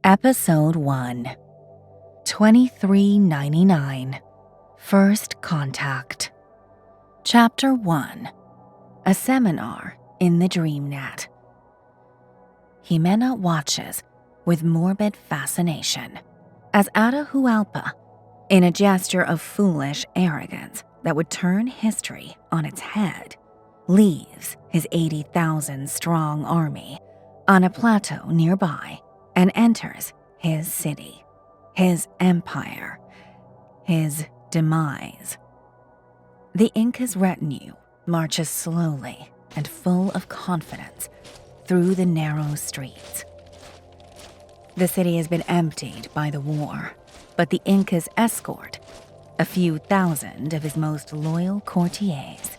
Episode 1, 2399, First Contact. Chapter 1, A Seminar in the DreamNet. Jimena watches with morbid fascination as Atahualpa, in a gesture of foolish arrogance that would turn history on its head, leaves his 80,000-strong army on a plateau nearby and enters his city, his empire, his demise. The Inca's retinue marches slowly and full of confidence through the narrow streets. The city has been emptied by the war, but the Inca's escort, a few thousand of his most loyal courtiers,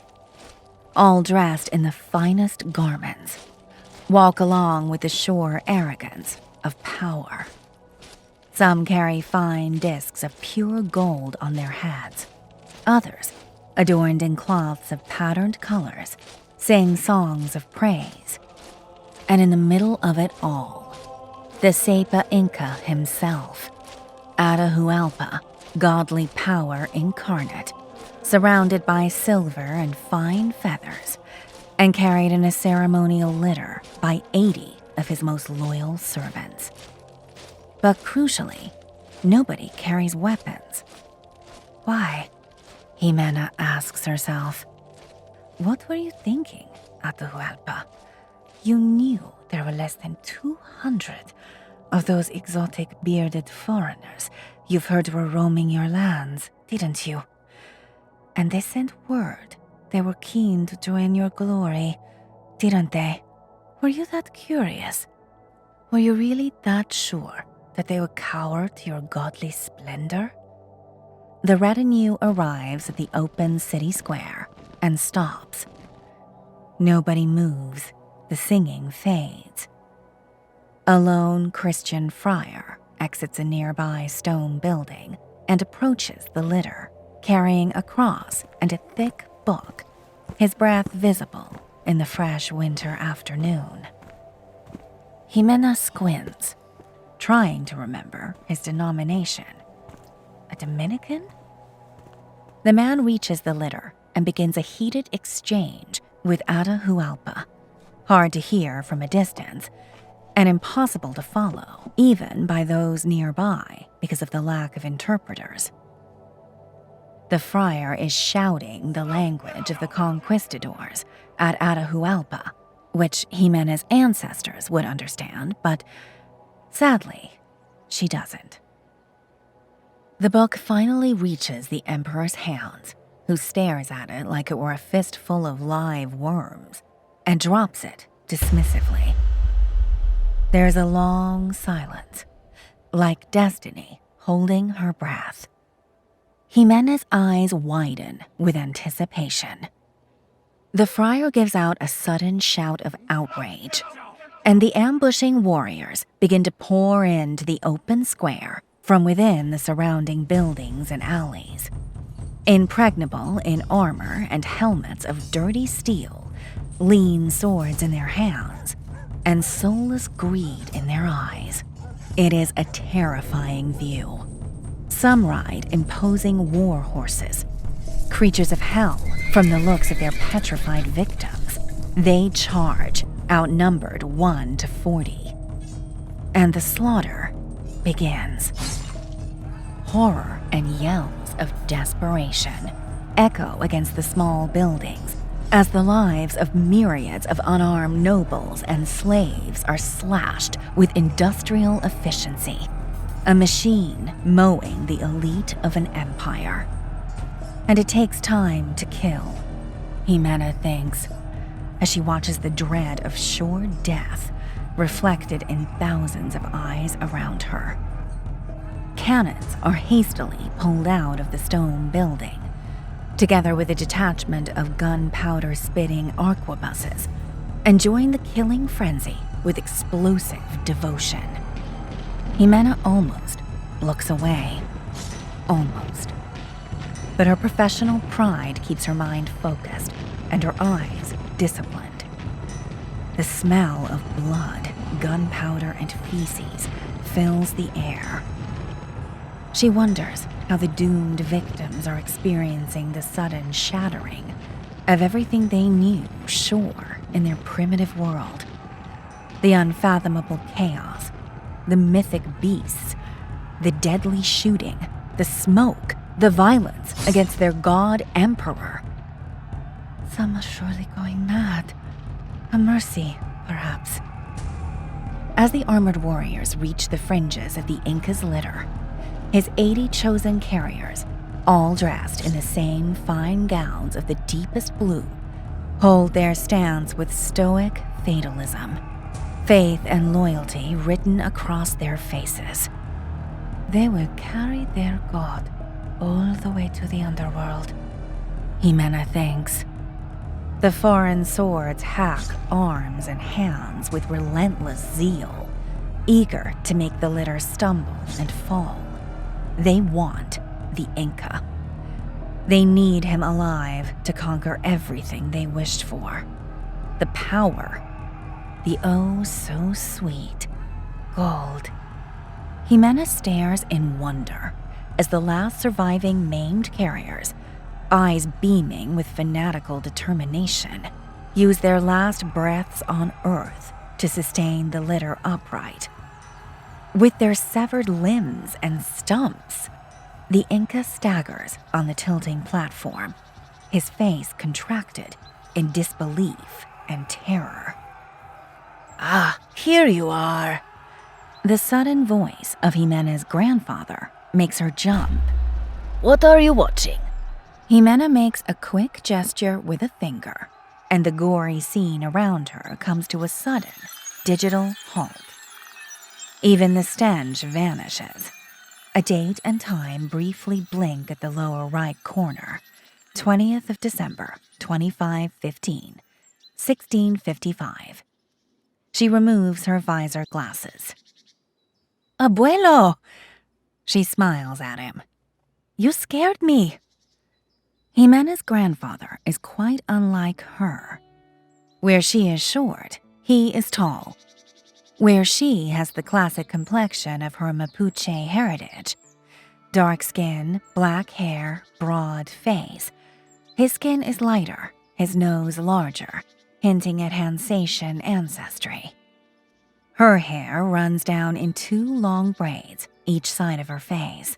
all dressed in the finest garments, walk along with the sure arrogance of power. Some carry fine discs of pure gold on their heads. Others, adorned in cloths of patterned colors, sing songs of praise. And in the middle of it all, the Sepa Inca himself, Atahualpa, godly power incarnate, surrounded by silver and fine feathers, and carried in a ceremonial litter by 80 of his most loyal servants. But crucially, nobody carries weapons. Why? Jimena asks herself. What were you thinking, Atahualpa? You knew there were less than 200 of those exotic bearded foreigners you've heard were roaming your lands, didn't you? And they sent word they were keen to join your glory, didn't they? Were you that curious? Were you really that sure that they would cower to your godly splendor? The retinue arrives at the open city square and stops. Nobody moves. The singing fades. A lone Christian friar exits a nearby stone building and approaches the litter, carrying a cross and a thick book, his breath visible in the fresh winter afternoon. Jimena squints, trying to remember his denomination. A Dominican? The man reaches the litter and begins a heated exchange with Atahualpa, hard to hear from a distance and impossible to follow, even by those nearby because of the lack of interpreters. The friar is shouting the language of the conquistadors at Atahualpa, which Jimena's ancestors would understand, but sadly, she doesn't. The book finally reaches the Emperor's hands, who stares at it like it were a fistful of live worms, and drops it dismissively. There's a long silence, like destiny holding her breath. Jimena's eyes widen with anticipation. The friar gives out a sudden shout of outrage, and the ambushing warriors begin to pour into the open square from within the surrounding buildings and alleys. Impregnable in armor and helmets of dirty steel, lean swords in their hands, and soulless greed in their eyes. It is a terrifying view. Some ride imposing war horses, creatures of hell from the looks of their petrified victims. They charge, outnumbered 1 to 40. And the slaughter begins. Horror and yells of desperation echo against the small buildings as the lives of myriads of unarmed nobles and slaves are slashed with industrial efficiency, a machine mowing the elite of an empire. And it takes time to kill, Jimena thinks, as she watches the dread of sure death reflected in thousands of eyes around her. Cannons are hastily pulled out of the stone building, together with a detachment of gunpowder-spitting arquebuses, and join the killing frenzy with explosive devotion. Jimena almost looks away. Almost. But her professional pride keeps her mind focused and her eyes disciplined. The smell of blood, gunpowder, and feces fills the air. She wonders how the doomed victims are experiencing the sudden shattering of everything they knew sure in their primitive world. The unfathomable chaos, the mythic beasts, the deadly shooting, the smoke, the violence against their god emperor. Some are surely going mad. A mercy, perhaps. As the armored warriors reach the fringes of the Inca's litter, his 80 chosen carriers, all dressed in the same fine gowns of the deepest blue, hold their stands with stoic fatalism, faith and loyalty written across their faces. They will carry their god all the way to the underworld, Jimena thinks. The foreign swords hack arms and hands with relentless zeal, eager to make the litter stumble and fall. They want the Inca. They need him alive to conquer everything they wished for. The power, the oh so sweet gold. Jimena stares in wonder as the last surviving maimed carriers, eyes beaming with fanatical determination, use their last breaths on Earth to sustain the litter upright. With their severed limbs and stumps, the Inca staggers on the tilting platform, his face contracted in disbelief and terror. Ah, here you are. The sudden voice of Jimena's grandfather makes her jump. What are you watching? Jimena makes a quick gesture with a finger, and the gory scene around her comes to a sudden, digital halt. Even the stench vanishes. A date and time briefly blink at the lower right corner. 20th of December, 2515, 1655. She removes her visor glasses. Abuelo! She smiles at him. You scared me. Jimena's grandfather is quite unlike her. Where she is short, he is tall. Where she has the classic complexion of her Mapuche heritage. Dark skin, black hair, broad face. His skin is lighter, his nose larger, hinting at Hansatian ancestry. Her hair runs down in 2 long braids each side of her face.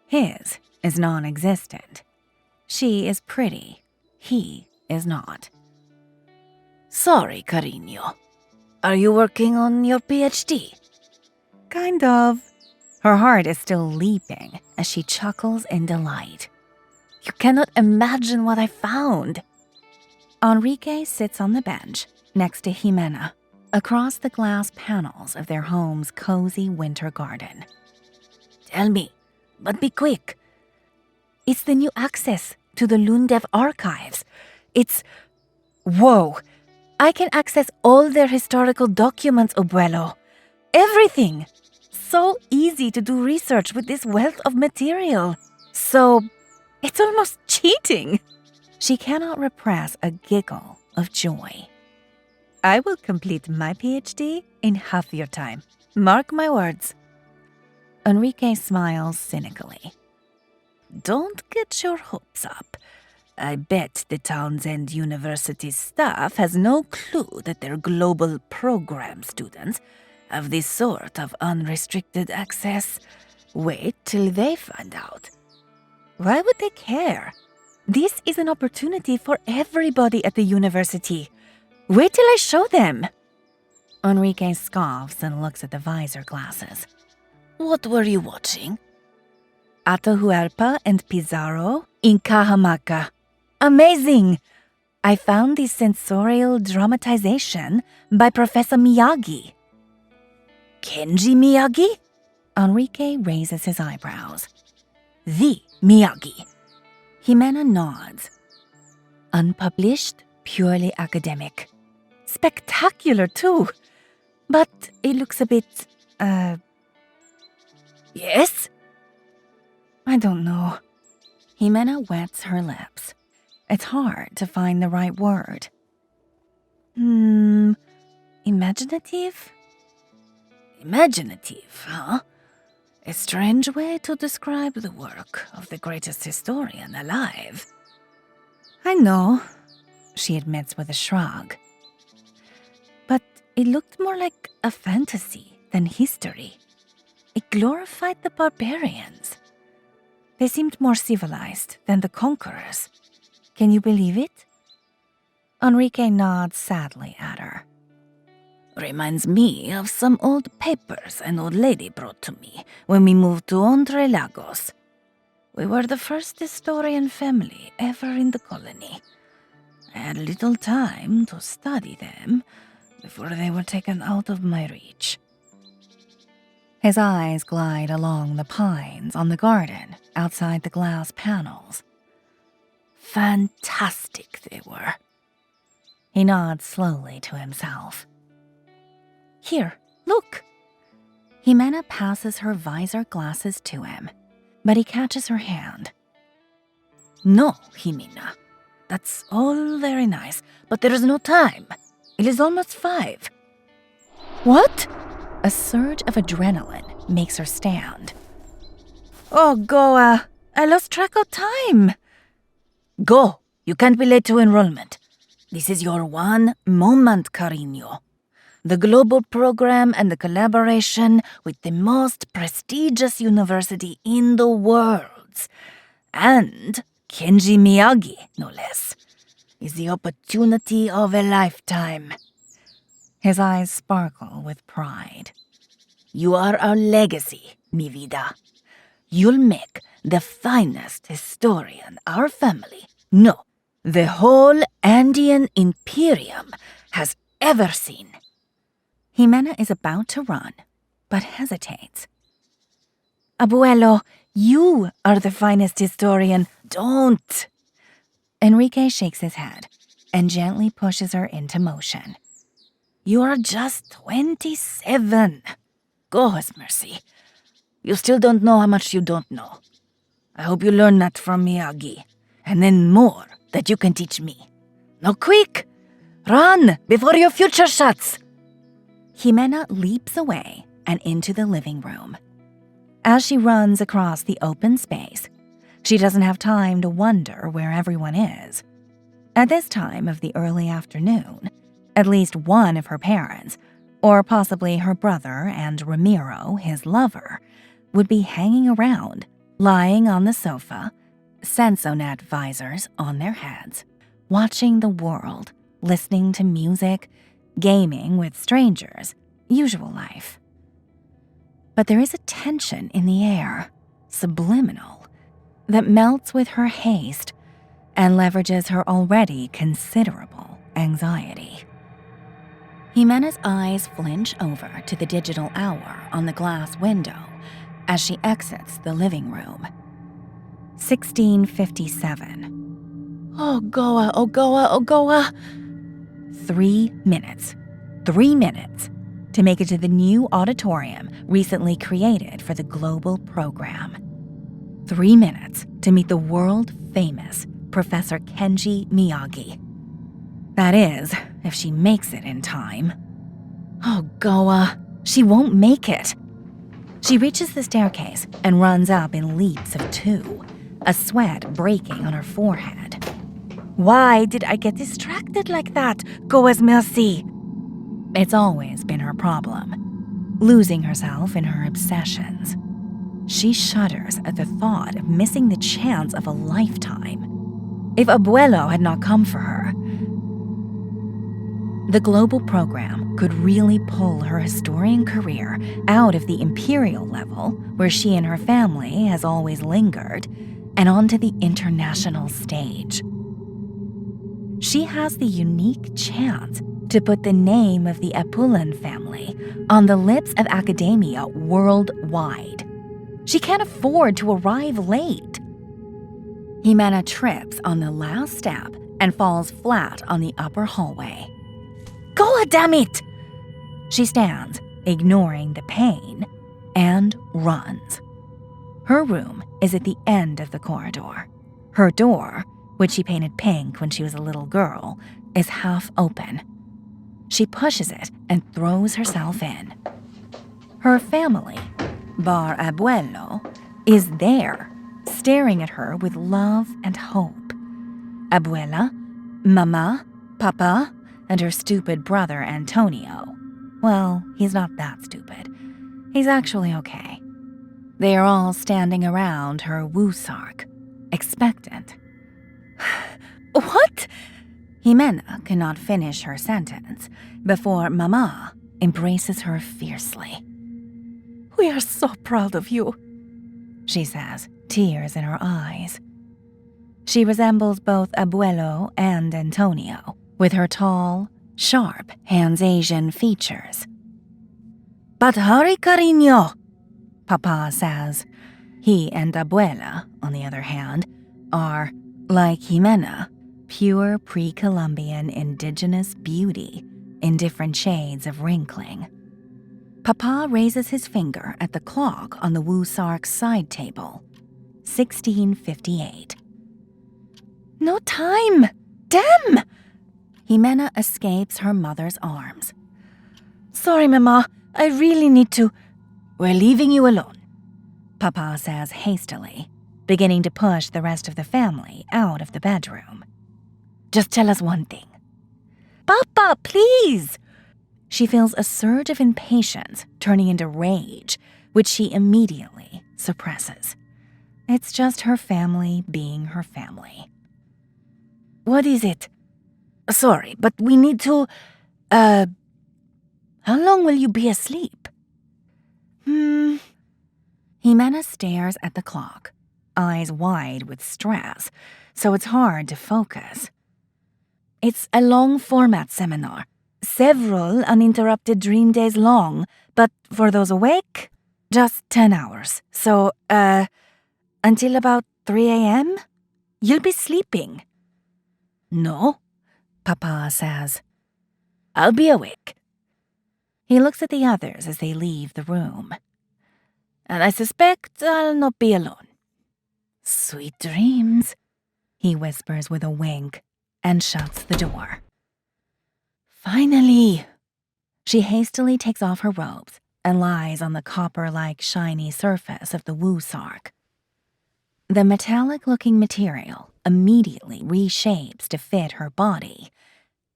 His is non-existent. She is pretty. He is not. Sorry, Carino. Are you working on your PhD? Kind of. Her heart is still leaping as she chuckles in delight. You cannot imagine what I found. Enrique sits on the bench next to Jimena, across the glass panels of their home's cozy winter garden. Tell me, but be quick. It's the new access to the Lundev archives. It's... Whoa! I can access all their historical documents, abuelo. Everything! So easy to do research with this wealth of material. So... it's almost cheating. She cannot repress a giggle of joy. I will complete my PhD in half your time. Mark my words. Enrique smiles cynically. Don't get your hopes up. I bet the Townsend University staff has no clue that their global program students have this sort of unrestricted access. Wait till they find out. Why would they care? This is an opportunity for everybody at the university. Wait till I show them. Enrique scoffs and looks at the visor glasses. What were you watching? Atahualpa and Pizarro in Cajamarca. Amazing! I found the sensorial dramatization by Professor Miyagi. Kenji Miyagi? Enrique raises his eyebrows. The Miyagi. Jimena nods. Unpublished, purely academic. Spectacular, too. But it looks a bit, Yes? I don't know. Jimena wets her lips. It's hard to find the right word. Imaginative? Imaginative, huh? A strange way to describe the work of the greatest historian alive. I know, she admits with a shrug. But it looked more like a fantasy than history. It glorified the barbarians. They seemed more civilized than the conquerors. Can you believe it? Enrique nods sadly at her. Reminds me of some old papers an old lady brought to me when we moved to Entre Lagos. We were the first historian family ever in the colony. I had little time to study them before they were taken out of my reach. His eyes glide along the pines on the garden outside the glass panels. Fantastic they were. He nods slowly to himself. Here, look. Jimena passes her visor glasses to him, but he catches her hand. No, Jimena. That's all very nice, but there is no time. It is almost 5. What? A surge of adrenaline makes her stand. Oh, Goa, I lost track of time. Go, you can't be late to enrollment. This is your one moment, Carino. The global program and the collaboration with the most prestigious university in the world. And Kenji Miyagi, no less, is the opportunity of a lifetime. His eyes sparkle with pride. You are our legacy, mi vida. You'll make the finest historian our family, no, the whole Andean Imperium has ever seen. Jimena is about to run, but hesitates. Abuelo, you are the finest historian. Don't. Enrique shakes his head and gently pushes her into motion. You are just 27. Go, Mercy. You still don't know how much you don't know. I hope you learn that from Miyagi, and then more that you can teach me. Now quick! Run before your future shuts! Jimena leaps away and into the living room. As she runs across the open space, she doesn't have time to wonder where everyone is. At this time of the early afternoon, at least one of her parents, or possibly her brother and Ramiro, his lover, would be hanging around, lying on the sofa, Sensonet visors on their heads, watching the world, listening to music, gaming with strangers, usual life. But there is a tension in the air, subliminal, that melts with her haste and leverages her already considerable anxiety. Jimena's eyes flinch over to the digital hour on the glass window as she exits the living room. 16:57. Oh, Goa, oh, Goa, oh, Goa. 3 minutes. 3 minutes to make it to the new auditorium recently created for the global program. 3 minutes to meet the world-famous Professor Kenji Miyagi. That is, if she makes it in time. Oh, Goa, she won't make it. She reaches the staircase and runs up in leaps of 2, a sweat breaking on her forehead. Why did I get distracted like that, Goa's Merci? It's always been her problem, losing herself in her obsessions. She shudders at the thought of missing the chance of a lifetime. If Abuelo had not come for her, the global program could really pull her historian career out of the imperial level, where she and her family has always lingered, and onto the international stage. She has the unique chance to put the name of the Apulan family on the lips of academia worldwide. She can't afford to arrive late. Jimena trips on the last step and falls flat on the upper hallway. Go, damn it! She stands, ignoring the pain, and runs. Her room is at the end of the corridor. Her door, which she painted pink when she was a little girl, is half open. She pushes it and throws herself in. Her family, bar abuelo, is there, staring at her with love and hope. Abuela, Mama, Papa, and her stupid brother Antonio. Well, he's not that stupid. He's actually okay. They are all standing around her woosark, expectant. What? Jimena cannot finish her sentence before Mama embraces her fiercely. We are so proud of you, she says, tears in her eyes. She resembles both Abuelo and Antonio, with her tall, sharp, Hans-Asian features. But hurry, cariño, Papa says. He and Abuela, on the other hand, are, like Jimena, pure pre-Columbian indigenous beauty in different shades of wrinkling. Papa raises his finger at the clock on the woosark's side table. 16:58. No time! Damn! Jimena escapes her mother's arms. Sorry, Mama, I really need to. We're leaving you alone, Papa says hastily, beginning to push the rest of the family out of the bedroom. Just tell us one thing. Papa, please! She feels a surge of impatience turning into rage, which she immediately suppresses. It's just her family being her family. What is it? Sorry, but we need to, How long will you be asleep? Jimena stares at the clock, eyes wide with stress, so it's hard to focus. It's a long-format seminar, several uninterrupted dream days long, but for those awake, just 10 hours. So, until about 3 a.m., you'll be sleeping. No, Papa says. I'll be awake. He looks at the others as they leave the room. And I suspect I'll not be alone. Sweet dreams, he whispers with a wink and shuts the door. Finally! She hastily takes off her robes and lies on the copper-like shiny surface of the woosark. The metallic-looking material immediately reshapes to fit her body,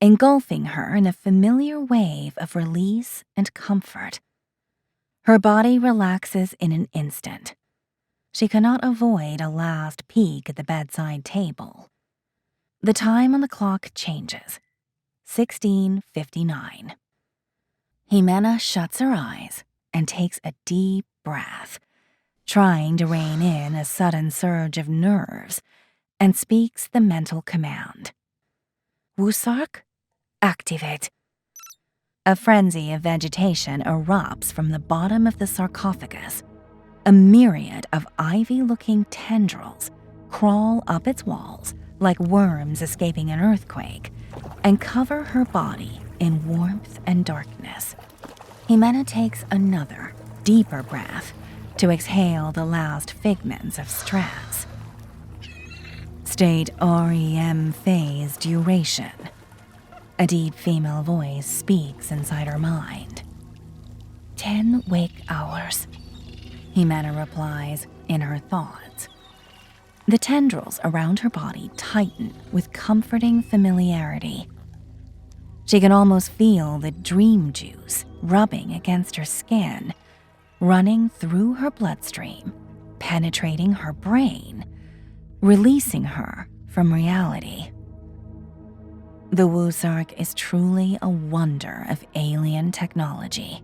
engulfing her in a familiar wave of release and comfort. Her body relaxes in an instant. She cannot avoid a last peek at the bedside table. The time on the clock changes. 16:59. Jimena shuts her eyes and takes a deep breath, trying to rein in a sudden surge of nerves, and speaks the mental command. Woosark, activate. A frenzy of vegetation erupts from the bottom of the sarcophagus. A myriad of ivy-looking tendrils crawl up its walls like worms escaping an earthquake and cover her body in warmth and darkness. Jimena takes another, deeper breath to exhale the last figments of stress. State REM phase duration. A deep female voice speaks inside her mind. 10 wake hours, Jimena replies in her thoughts. The tendrils around her body tighten with comforting familiarity. She can almost feel the dream juice rubbing against her skin, running through her bloodstream, penetrating her brain, releasing her from reality. The woosark is truly a wonder of alien technology,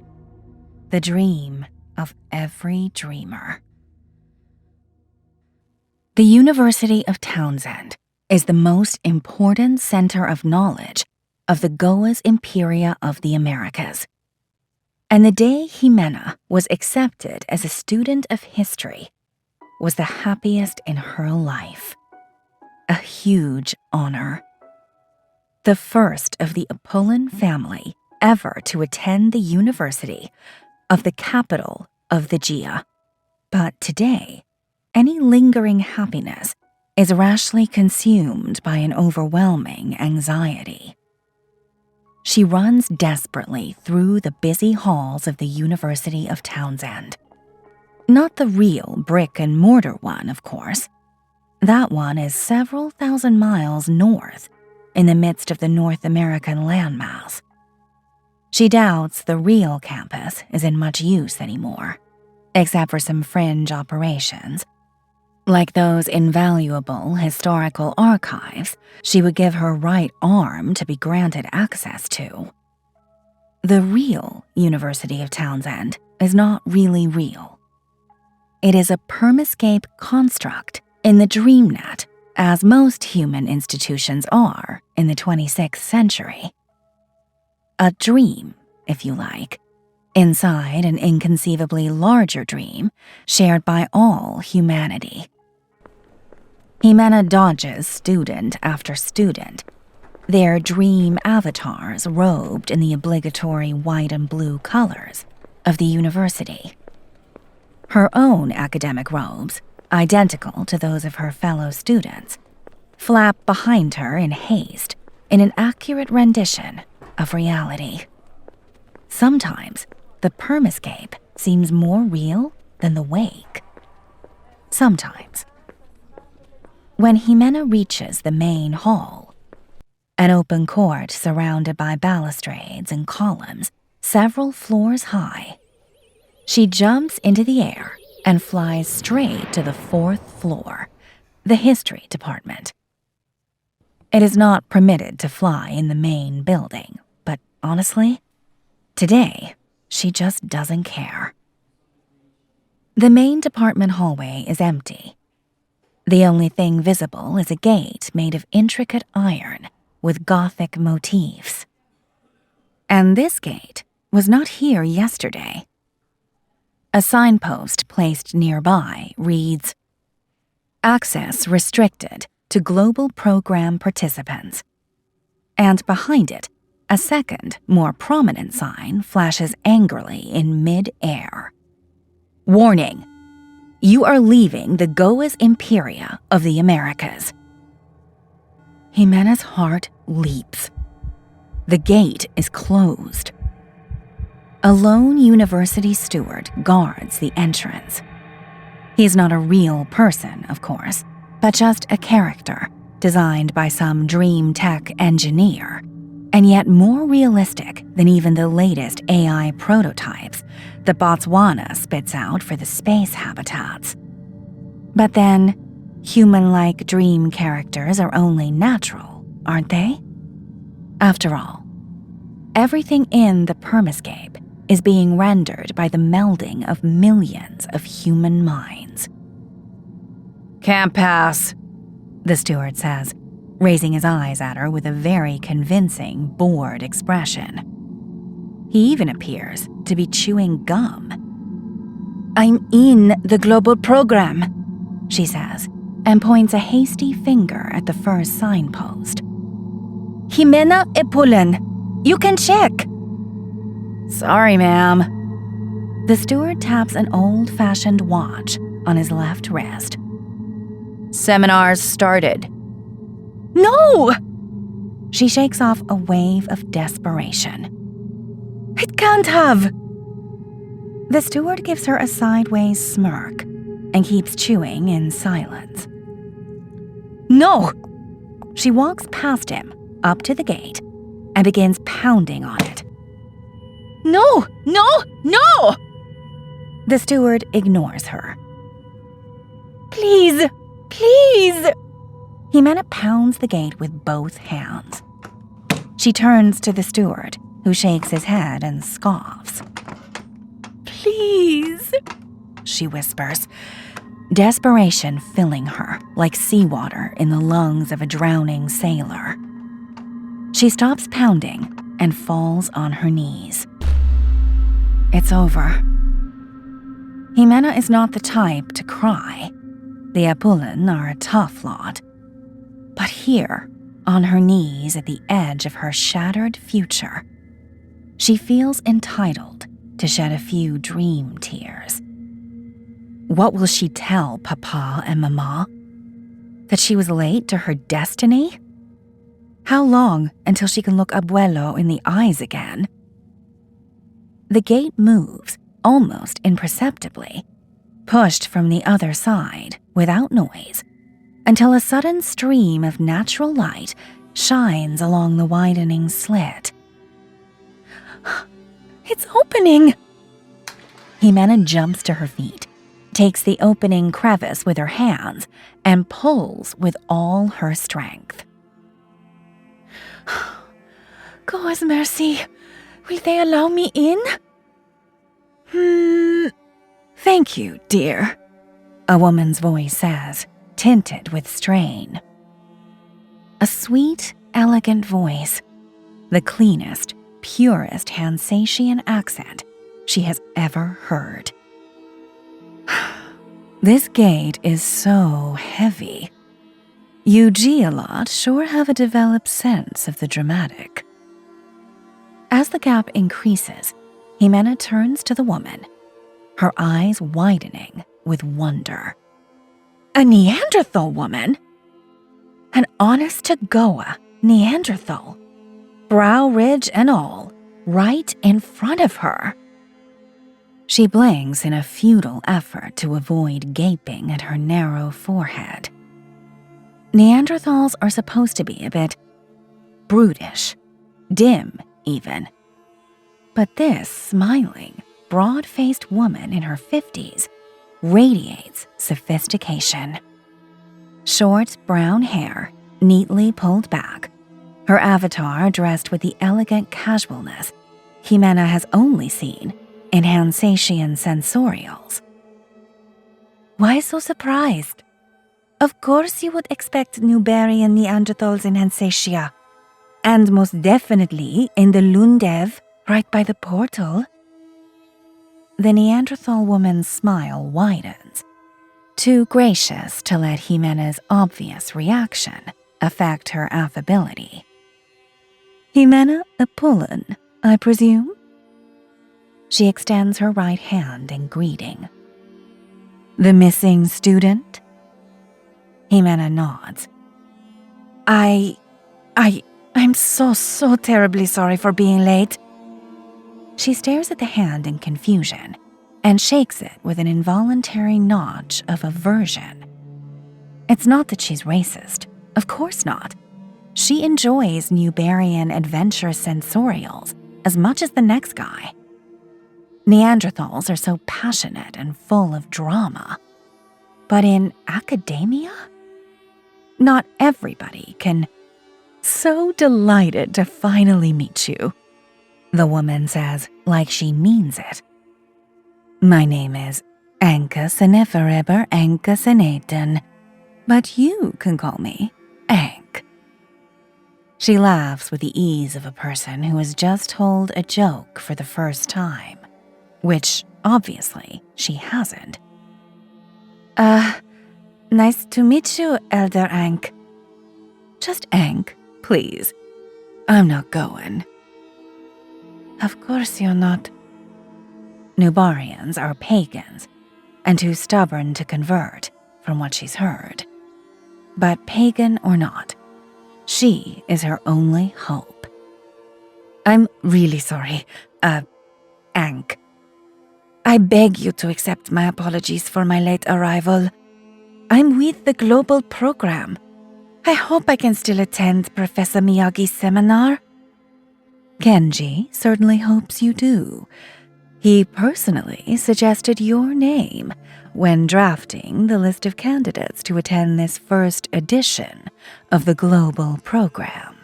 the dream of every dreamer. The University of Townsend is the most important center of knowledge of the Goas Imperia of the Americas. And the day Jimena was accepted as a student of history was the happiest in her life. A huge honor. The first of the Apollon family ever to attend the University of the capital of the Gia. But today, any lingering happiness is rashly consumed by an overwhelming anxiety. she runs desperately through the busy halls of the University of Townsend. Not the real brick-and-mortar one, of course. That one is several thousand miles north, in the midst of the North American landmass. She doubts the real campus is in much use anymore, except for some fringe operations, like those invaluable historical archives she would give her right arm to be granted access to. The real University of Townsend is not really real. It is a permascape construct in the DreamNet, as most human institutions are in the 26th century. A dream, if you like, inside an inconceivably larger dream shared by all humanity. Jimena dodges student after student, their dream avatars robed in the obligatory white and blue colors of the university. Her own academic robes, identical to those of her fellow students, flap behind her in haste in an accurate rendition of reality. Sometimes the permascape seems more real than the wake. Sometimes. When Jimena reaches the main hall, an open court surrounded by balustrades and columns several floors high, she jumps into the air and flies straight to the 4th floor, the history department. It is not permitted to fly in the main building, but honestly, today, she just doesn't care. The main department hallway is empty. The only thing visible is a gate made of intricate iron with Gothic motifs. And this gate was not here yesterday. A signpost placed nearby reads, "Access restricted to global program participants." And behind it, a second, more prominent sign flashes angrily in mid-air. "Warning! You are leaving the Goas Imperia of the Americas." Jimena's heart leaps. The gate is closed. A lone university steward guards the entrance. He's not a real person, of course, but just a character designed by some DreamTech engineer, and yet more realistic than even the latest AI prototypes that Botswana spits out for the space habitats. But then, human-like dream characters are only natural, aren't they? After all, everything in the permascape is being rendered by the melding of millions of human minds. "Can't pass," the steward says, raising his eyes at her with a very convincing, bored expression. He even appears to be chewing gum. "I'm in the global program," she says, and points a hasty finger at the first signpost. "Jimena Epulen, you can check." "Sorry, ma'am." The steward taps an old-fashioned watch on his left wrist. "Seminars started." "No!" She shakes off a wave of desperation. "It can't have." The steward gives her a sideways smirk and keeps chewing in silence. "No!" She walks past him, up to the gate, and begins pounding on it. "No! No! No!" The steward ignores her. "Please! Please!" Jimena pounds the gate with both hands. She turns to the steward, who shakes his head and scoffs. "Please," she whispers, desperation filling her like seawater in the lungs of a drowning sailor. She stops pounding and falls on her knees. It's over. Jimena is not the type to cry. The Epulen are a tough lot. But here, on her knees at the edge of her shattered future, she feels entitled to shed a few dream tears. What will she tell Papa and Mama? That she was late to her destiny? How long until she can look Abuelo in the eyes again? The gate moves, almost imperceptibly, pushed from the other side without noise, until a sudden stream of natural light shines along the widening slit. It's opening! Jimena jumps to her feet, takes the opening crevice with her hands, and pulls with all her strength. God's mercy, will they allow me in? Thank you, dear, a woman's voice says, tinted with strain. A sweet, elegant voice, the cleanest, purest Hansatian accent she has ever heard. This gate is so heavy. You G-a-lot sure have a developed sense of the dramatic. As the gap increases, Jimena turns to the woman, her eyes widening with wonder. A Neanderthal woman? An honest-to-Goa Neanderthal, brow ridge and all, right in front of her. She blinks in a futile effort to avoid gaping at her narrow forehead. Neanderthals are supposed to be a bit brutish, dim even. But this smiling, broad-faced woman in her 50s radiates sophistication. Short brown hair, neatly pulled back, her avatar dressed with the elegant casualness Jimena has only seen in Hansatian sensorials. Why so surprised? Of course you would expect Nubarian Neanderthals in Hansatia, and most definitely in the Lundev, right by the portal. The Neanderthal woman's smile widens, too gracious to let Jimena's obvious reaction affect her affability. Jimena Apullin, I presume? She extends her right hand in greeting. The missing student? Jimena nods. I'm so terribly sorry for being late. She stares at the hand in confusion and shakes it with an involuntary notch of aversion. It's not that she's racist. Of course not. She enjoys Nubarian adventure sensorials as much as the next guy. Neanderthals are so passionate and full of drama. But in academia? Not everybody can. So delighted to finally meet you, the woman says like she means it. My name is Anka Senefereber Anka Senaten, but you can call me Ank. She laughs with the ease of a person who has just told a joke for the first time, which obviously she hasn't. Nice to meet you, Elder Ank. Just Ank, please. I'm not going. Of course you're not. Nubarians are pagans and too stubborn to convert, from what she's heard. But pagan or not, she is her only hope. I'm really sorry, Ank. I beg you to accept my apologies for my late arrival. I'm with the global program. I hope I can still attend Professor Miyagi's seminar. Kenji certainly hopes you do. He personally suggested your name when drafting the list of candidates to attend this first edition of the global program.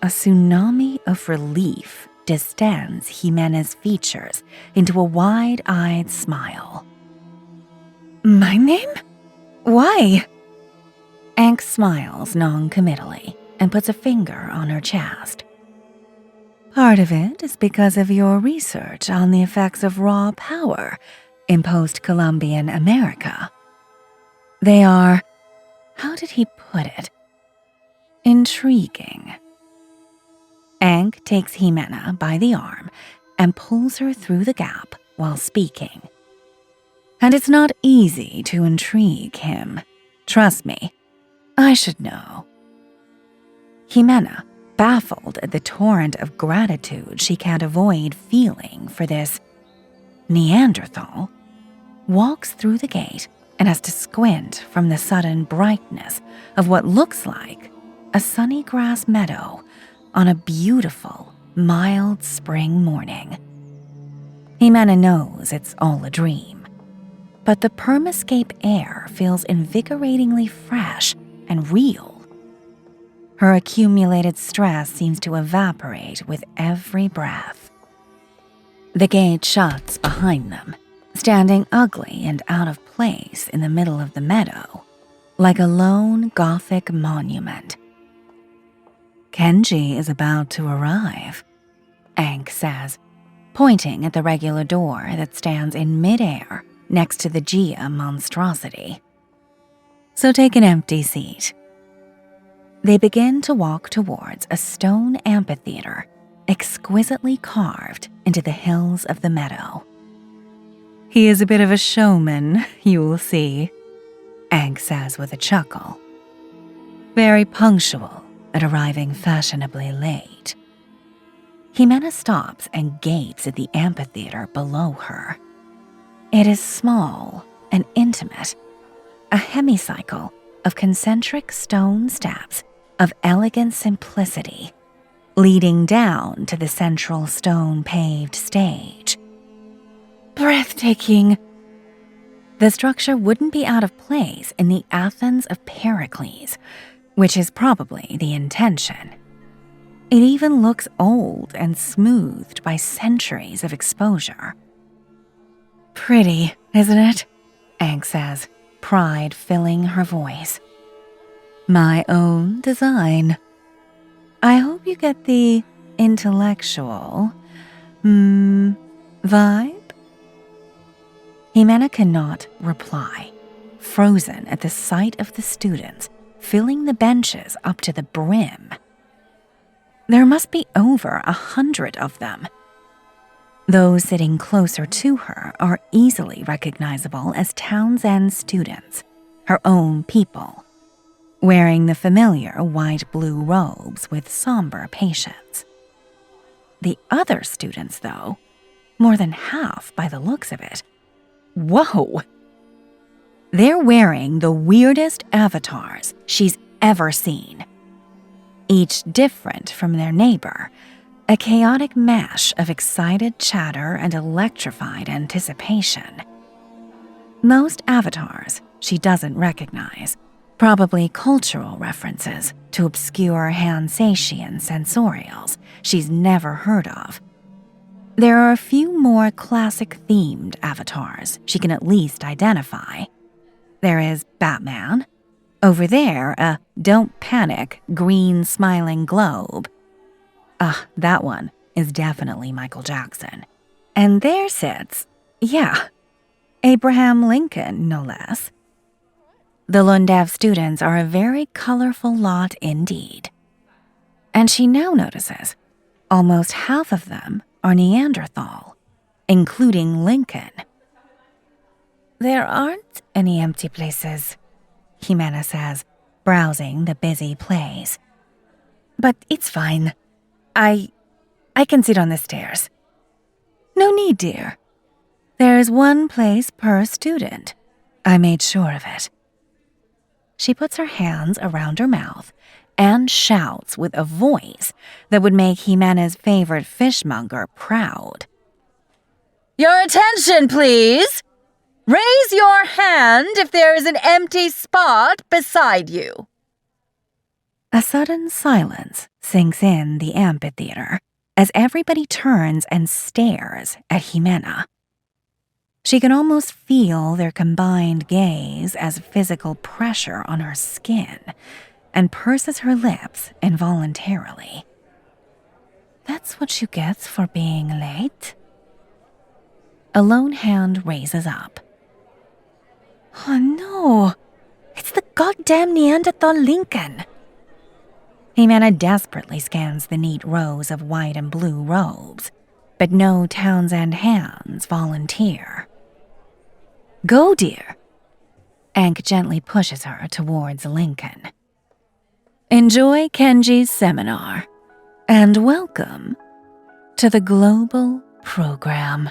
A tsunami of relief distends Jimena's features into a wide-eyed smile. My name? Why? Ank smiles non-committally and puts a finger on her chest. Part of it is because of your research on the effects of raw power in post-Columbian America. They are, how did he put it? Intriguing. Ank takes Jimena by the arm and pulls her through the gap while speaking. And it's not easy to intrigue him. Trust me, I should know. Jimena, baffled at the torrent of gratitude she can't avoid feeling for this Neanderthal, walks through the gate and has to squint from the sudden brightness of what looks like a sunny grass meadow on a beautiful, mild spring morning. Jimena knows it's all a dream, but the permascape air feels invigoratingly fresh and real. Her accumulated stress seems to evaporate with every breath. The gate shuts behind them, standing ugly and out of place in the middle of the meadow, like a lone Gothic monument. Kenji is about to arrive, Ankh says, pointing at the regular door that stands in midair next to the Gia monstrosity. So take an empty seat. They begin to walk towards a stone amphitheater exquisitely carved into the hills of the meadow. He is a bit of a showman, you will see, Ankh says with a chuckle. Very punctual at arriving fashionably late. Jimena stops and gapes at the amphitheater below her. It is small and intimate, a hemicycle of concentric stone steps of elegant simplicity, leading down to the central stone-paved stage. Breathtaking. The structure wouldn't be out of place in the Athens of Pericles, which is probably the intention. It even looks old and smoothed by centuries of exposure. Pretty, isn't it? Ankh says, pride filling her voice. My own design. I hope you get the intellectual, vibe? Jimena cannot reply, frozen at the sight of the students filling the benches up to the brim. There must be over 100 of them. Those sitting closer to her are easily recognizable as Townsend students, her own people, wearing the familiar white-blue robes with somber patience. The other students, though, more than half by the looks of it, whoa! They're wearing the weirdest avatars she's ever seen. Each different from their neighbor, a chaotic mesh of excited chatter and electrified anticipation. Most avatars she doesn't recognize, probably cultural references to obscure Hansatian sensorials she's never heard of. There are a few more classic-themed avatars she can at least identify. There is Batman. Over there, a don't panic green smiling globe. That one is definitely Michael Jackson. And there sits, Abraham Lincoln, no less. The Lundev students are a very colorful lot indeed. And she now notices almost half of them are Neanderthal, including Lincoln. There aren't any empty places, Jimena says, browsing the busy place. But it's fine. I can sit on the stairs. No need, dear. There's one place per student. I made sure of it. She puts her hands around her mouth and shouts with a voice that would make Jimena's favorite fishmonger proud. Your attention, please! Raise your hand if there is an empty spot beside you. A sudden silence sinks in the amphitheater as everybody turns and stares at Jimena. She can almost feel their combined gaze as physical pressure on her skin and purses her lips involuntarily. That's what you get for being late? A lone hand raises up. Oh no, it's the goddamn Neanderthal Lincoln. Jimena desperately scans the neat rows of white and blue robes, but no Townsend hands volunteer. Go, dear. Ankh gently pushes her towards Lincoln. Enjoy Kenji's seminar, and welcome to the Global Program.